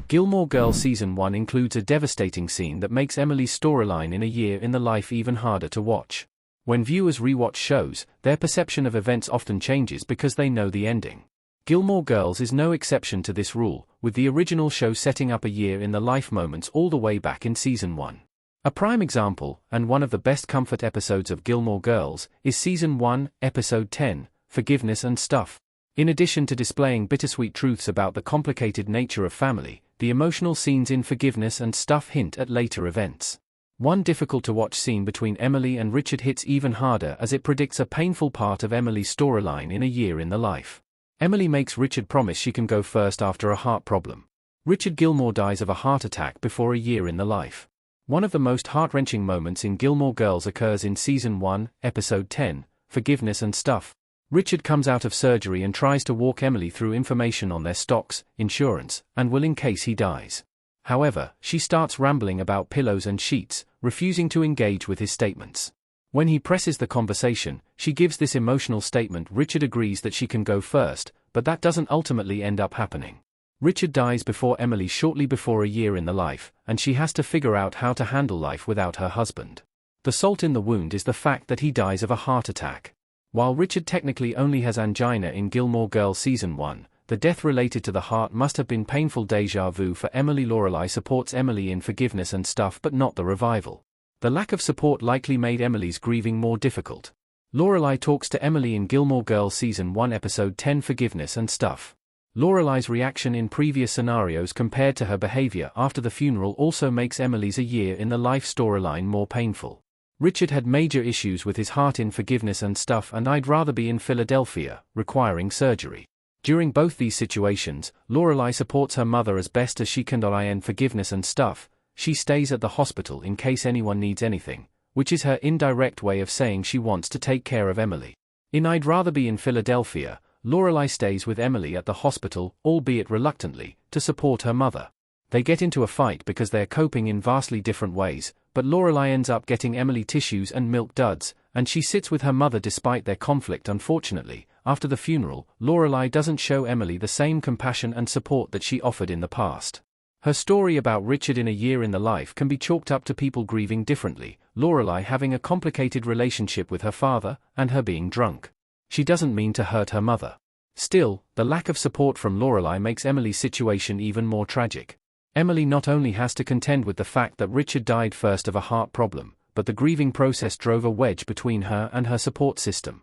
Gilmore Girls Season 1 includes a devastating scene that makes Emily's storyline in A Year in the Life even harder to watch. When viewers rewatch shows, their perception of events often changes because they know the ending. Gilmore Girls is no exception to this rule, with the original show setting up a year in the life moments all the way back in Season 1. A prime example, and one of the best comfort episodes of Gilmore Girls, is Season 1, Episode 10, Forgiveness and Stuff. In addition to displaying bittersweet truths about the complicated nature of family, the emotional scenes in Forgiveness and Stuff hint at later events. One difficult-to-watch scene between Emily and Richard hits even harder as it predicts a painful part of Emily's storyline in A Year in the Life. Emily makes Richard promise she can go first after a heart problem. Richard Gilmore dies of a heart attack before A Year in the Life. One of the most heart-wrenching moments in Gilmore Girls occurs in Season 1, Episode 10, Forgiveness and Stuff. Richard comes out of surgery and tries to walk Emily through information on their stocks, insurance, and will in case he dies. However, she starts rambling about pillows and sheets, refusing to engage with his statements. When he presses the conversation, she gives this emotional statement. Richard agrees that she can go first, but that doesn't ultimately end up happening. Richard dies before Emily shortly before A Year in the Life, and she has to figure out how to handle life without her husband. The salt in the wound is the fact that he dies of a heart attack. While Richard technically only has angina in Gilmore Girls Season 1, the death related to the heart must have been painful déjà vu for Emily. Lorelai supports Emily in Forgiveness and Stuff but not the revival. The lack of support likely made Emily's grieving more difficult. Lorelai talks to Emily in Gilmore Girls Season 1 Episode 10 Forgiveness and Stuff. Lorelai's reaction in previous scenarios compared to her behavior after the funeral also makes Emily's A Year in the Life storyline more painful. Richard had major issues with his heart in Forgiveness and Stuff and I'd Rather Be in Philadelphia, requiring surgery. During both these situations, Lorelai supports her mother as best as she can. In Forgiveness and Stuff, she stays at the hospital in case anyone needs anything, which is her indirect way of saying she wants to take care of Emily. In I'd Rather Be in Philadelphia, Lorelai stays with Emily at the hospital, albeit reluctantly, to support her mother. They get into a fight because they're coping in vastly different ways, but Lorelai ends up getting Emily tissues and milk duds, and she sits with her mother despite their conflict. Unfortunately, after the funeral, Lorelai doesn't show Emily the same compassion and support that she offered in the past. Her story about Richard in A Year in the Life can be chalked up to people grieving differently, Lorelai having a complicated relationship with her father, and her being drunk. She doesn't mean to hurt her mother. Still, the lack of support from Lorelai makes Emily's situation even more tragic. Emily not only has to contend with the fact that Richard died first of a heart problem, but the grieving process drove a wedge between her and her support system.